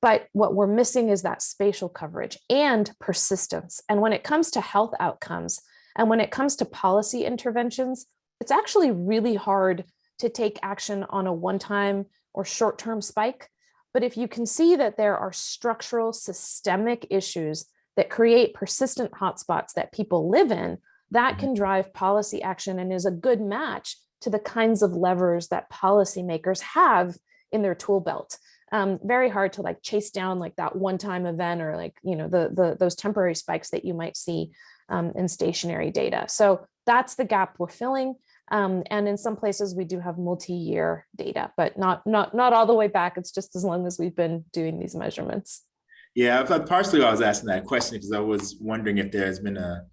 [SPEAKER 3] But what we're missing is that spatial coverage and persistence. And when it comes to health outcomes and when it comes to policy interventions, it's actually really hard to take action on a one-time or short-term spike. But if you can see that there are structural systemic issues that create persistent hotspots that people live in, that can drive policy action and is a good match to the kinds of levers that policymakers have in their tool belt. Very hard to chase down that one-time event or those temporary spikes that you might see in stationary data. So that's the gap we're filling. And in some places we do have multi-year data, but not all the way back. It's just as long as we've been doing these measurements.
[SPEAKER 1] Yeah, partially I was asking that question because I was wondering if there's been a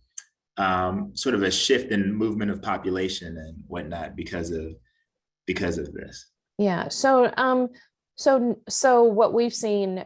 [SPEAKER 1] sort of a shift in movement of population and whatnot because of this.
[SPEAKER 3] Yeah. So what we've seen,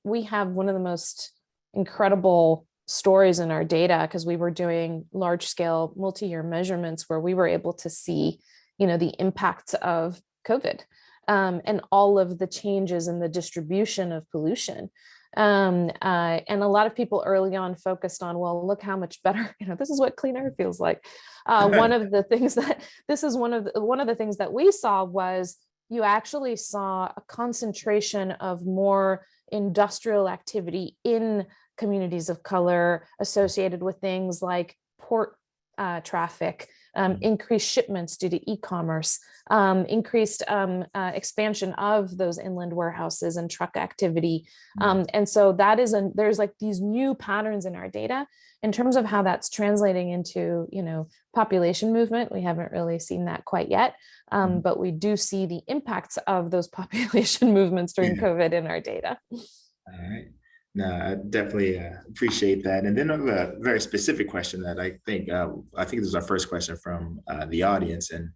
[SPEAKER 3] we have one of the most incredible stories in our data because we were doing large scale multi-year measurements where we were able to see, the impacts of COVID and all of the changes in the distribution of pollution. And a lot of people early on focused on, well, look how much better, this is what clean air feels like. One of the things that we saw was you actually saw a concentration of more industrial activity in communities of color associated with things like port traffic, increased shipments due to e-commerce, increased expansion of those inland warehouses and truck activity. And so that is, there's like these new patterns in our data. In terms of how that's translating into, population movement, we haven't really seen that quite yet, but we do see the impacts of those population movements during COVID in our data.
[SPEAKER 1] All right. No, I definitely appreciate that. And then I have a very specific question that I think this is our first question from the audience, and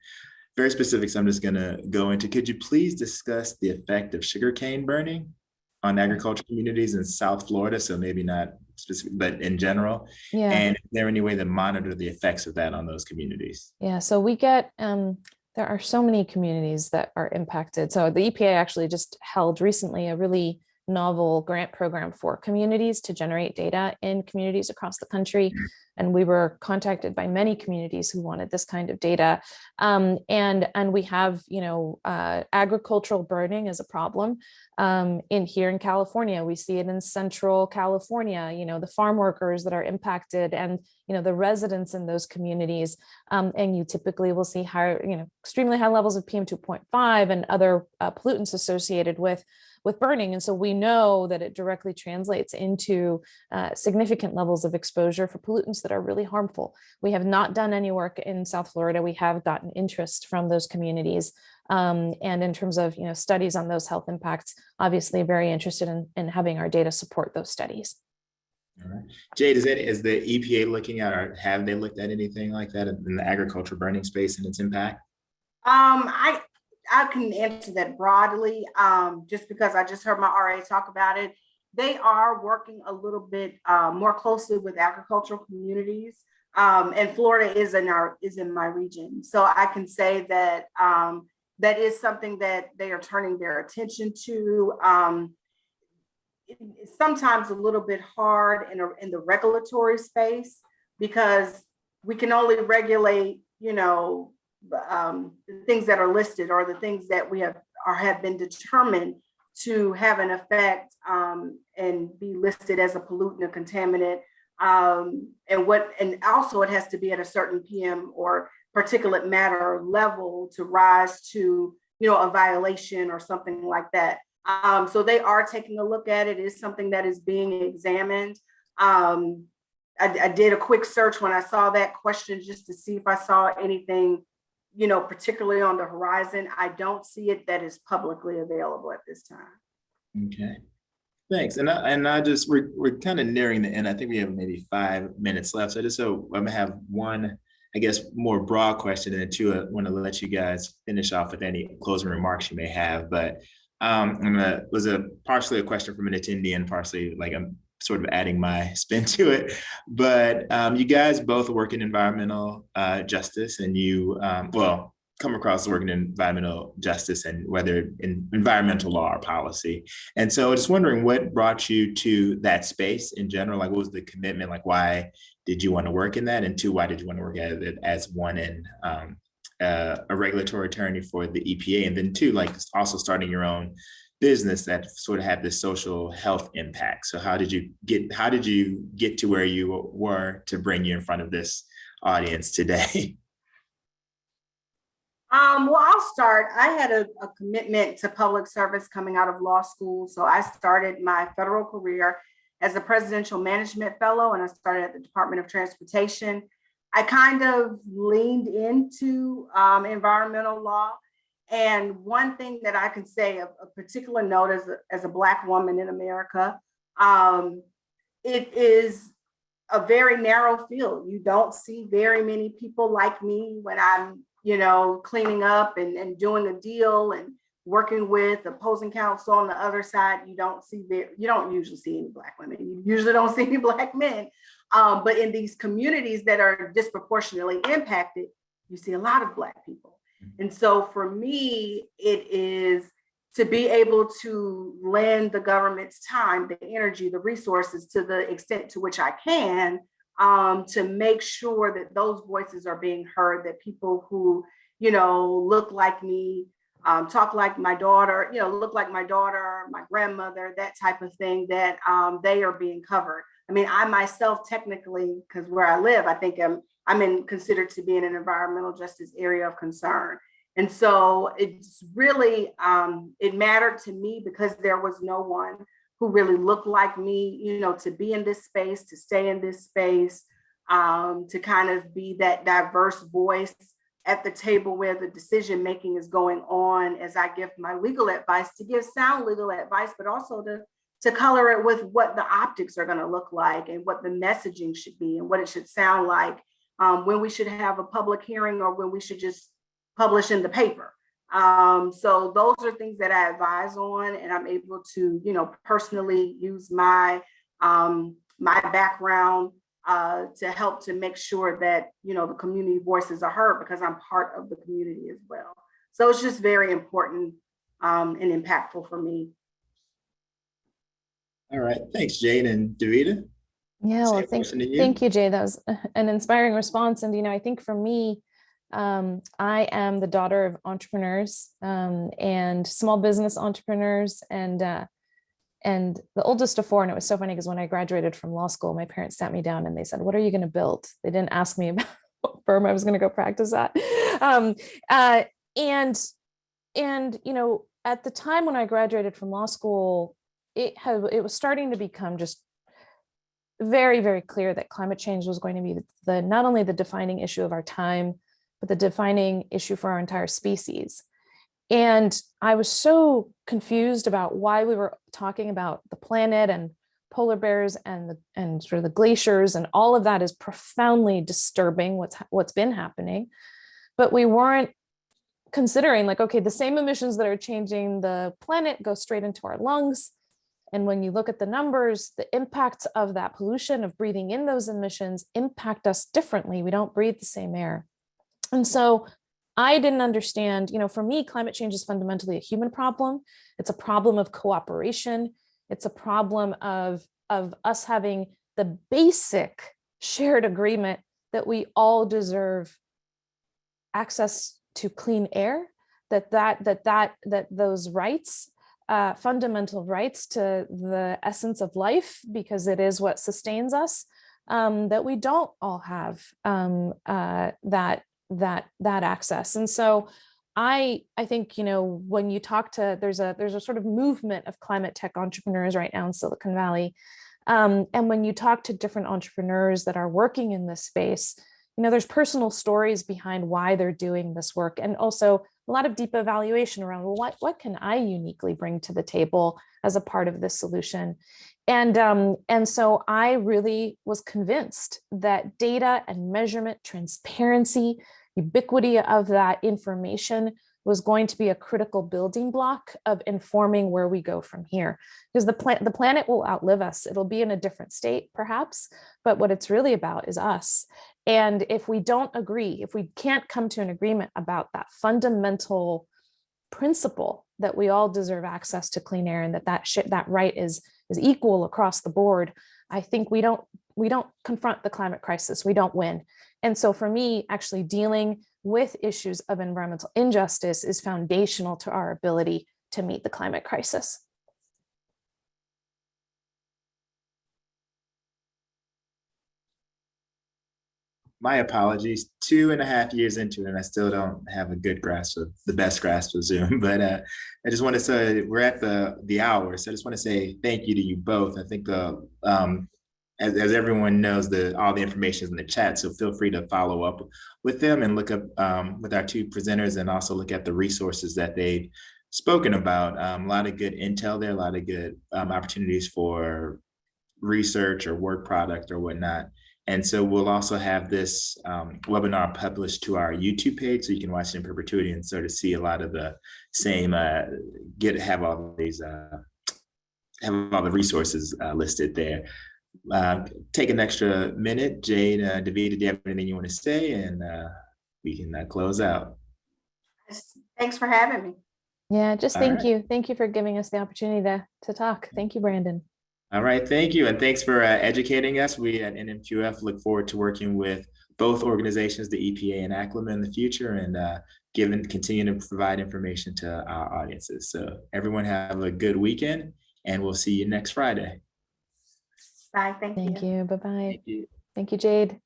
[SPEAKER 1] very specific. So I'm just going to go into, could you please discuss the effect of sugarcane burning on agricultural communities in South Florida? So maybe not specific, but in general.
[SPEAKER 3] Yeah.
[SPEAKER 1] And is there any way to monitor the effects of that on those communities?
[SPEAKER 3] Yeah, so we get, there are so many communities that are impacted. So the EPA actually just held recently a really novel grant program for communities to generate data in communities across the country. And we were contacted by many communities who wanted this kind of data. And we have, agricultural burning as a problem. Here in California, we see it in Central California, the farm workers that are impacted and, the residents in those communities. And you typically will see higher, extremely high levels of PM2.5 and other pollutants associated with burning. And so we know that it directly translates into significant levels of exposure for pollutants that are really harmful. We have not done any work in South Florida. We have gotten interest from those communities. And in terms of studies on those health impacts, obviously very interested in having our data support those studies.
[SPEAKER 1] All right. Jade, is the EPA looking at, or have they looked at anything like that in the agricultural burning space and its impact?
[SPEAKER 2] I can answer that broadly, just because I just heard my RA talk about it. They are working a little bit more closely with agricultural communities, and Florida is in my region, so I can say that that is something that they are turning their attention to. It's sometimes a little bit hard in the regulatory space because we can only regulate, the things that are listed or the things that we have been determined to have an effect and be listed as a pollutant or contaminant. And also it has to be at a certain PM or particulate matter level to rise to, a violation or something like that. So they are taking a look at it. It is something that is being examined. I did a quick search when I saw that question just to see if I saw anything particularly on the horizon. I don't see it that is publicly available at this time.
[SPEAKER 1] Okay, thanks. And I just, we're kind of nearing the end. I think we have maybe 5 minutes left. So I'm gonna have one, I guess, more broad question, and then two, I want to let you guys finish off with any closing remarks you may have. But was partially a question from an attendee and partially like I'm sort of adding my spin to it. But you guys both work in environmental justice, and you come across working in environmental justice and whether in environmental law or policy. And so just wondering what brought you to that space in general. Like, what was the commitment? Like, why did you want to work in that? And two, why did you want to work at it as one in a regulatory attorney for the EPA? And then two, like also starting your own business that sort of had this social health impact. So how did you get to where you were to bring you in front of this audience today?
[SPEAKER 2] Well, I'll start. I had a commitment to public service coming out of law school. So I started my federal career as a presidential management fellow, and I started at the Department of Transportation. I kind of leaned into environmental law. And one thing that I can say of particular note as a Black woman in America, it is a very narrow field. You don't see very many people like me when I'm, cleaning up and doing a deal and working with opposing counsel on the other side. You don't usually see any Black women. You usually don't see any Black men. But in these communities that are disproportionately impacted, you see a lot of Black people. And so for me, it is to be able to lend the government's time, the energy, the resources to the extent to which I can, to make sure that those voices are being heard, that people who, look like me, talk like my daughter, look like my daughter, my grandmother, that type of thing, that they are being covered. I mean, I myself technically, because where I live, I think considered to be in an environmental justice area of concern. And so it's really, it mattered to me because there was no one who really looked like me, you know, to be in this space, to stay in this space, to kind of be that diverse voice at the table where the decision making is going on as I give my legal advice, to give sound legal advice, but also to color it with what the optics are going to look like and what the messaging should be and what it should sound like, when we should have a public hearing or when we should just publish in the paper. So those are things that I advise on, and I'm able to, you know, personally use my my background to help to make sure that, you know, the community voices are heard, because I'm part of the community as well. So it's just very important and impactful for me.
[SPEAKER 1] All right, thanks, Jade and Davida.
[SPEAKER 3] Yeah, well, thank you, Jay. That was an inspiring response. And, you know, I think for me, I am the daughter of entrepreneurs and small business entrepreneurs, and the oldest of four. And it was so funny because when I graduated from law school, my parents sat me down and they said, "What are you going to build?" They didn't ask me about what firm I was going to go practice at. And you know, at the time when I graduated from law school, it was starting to become just very, very clear that climate change was going to be the not only the defining issue of our time, but the defining issue for our entire species. And I was so confused about why we were talking about the planet and polar bears and sort of the glaciers, and all of that is profoundly disturbing, what's been happening. But we weren't considering, like, okay, the same emissions that are changing the planet go straight into our lungs. And when you look at the numbers, the impacts of that pollution, of breathing in those emissions, impact us differently. We don't breathe the same air. And so I didn't understand, you know, for me, climate change is fundamentally a human problem. It's a problem of cooperation. It's a problem of us having the basic shared agreement that we all deserve access to clean air, that those rights, fundamental rights to the essence of life, because it is what sustains us, that we don't all have that access. And so I think, you know, when you talk to, there's a sort of movement of climate tech entrepreneurs right now in Silicon Valley. And when you talk to different entrepreneurs that are working in this space, you know, there's personal stories behind why they're doing this work, and also a lot of deep evaluation around, well, what can I uniquely bring to the table as a part of this solution? And so I really was convinced that data and measurement, transparency, ubiquity of that information was going to be a critical building block of informing where we go from here. Because the planet will outlive us. It'll be in a different state, perhaps, but what it's really about is us. And if we don't agree, if we can't come to an agreement about that fundamental principle that we all deserve access to clean air, and that right is equal across the board, I think we don't confront the climate crisis. We don't win. And so for me, actually dealing with issues of environmental injustice is foundational to our ability to meet the climate crisis.
[SPEAKER 1] My apologies, 2.5 years into it, and I still don't have a good grasp of the best grasp of Zoom, but I just want to say we're at the hour. So I just want to say thank you to you both. I think as everyone knows, all the information is in the chat, so feel free to follow up with them and look up with our two presenters, and also look at the resources that they've spoken about. A lot of good intel there, a lot of good opportunities for research or work product or whatnot. And so we'll also have this webinar published to our YouTube page, so you can watch it in perpetuity and sort of see a lot of the same, have all the resources listed there. Take an extra minute. Jade, Davida, do you have anything you want to say? And we can close out.
[SPEAKER 2] Thanks for having me.
[SPEAKER 3] Yeah, thank you. Thank you for giving us the opportunity to talk. Thank you, Brandon.
[SPEAKER 1] All right, thank you. And thanks for educating us. We at NMQF look forward to working with both organizations, the EPA and Aclima, in the future, and continue to provide information to our audiences. So everyone have a good weekend, and we'll see you next Friday.
[SPEAKER 2] Bye. Thank you.
[SPEAKER 3] Thank you. Bye-bye.
[SPEAKER 1] Thank you.
[SPEAKER 3] Thank you, Jade.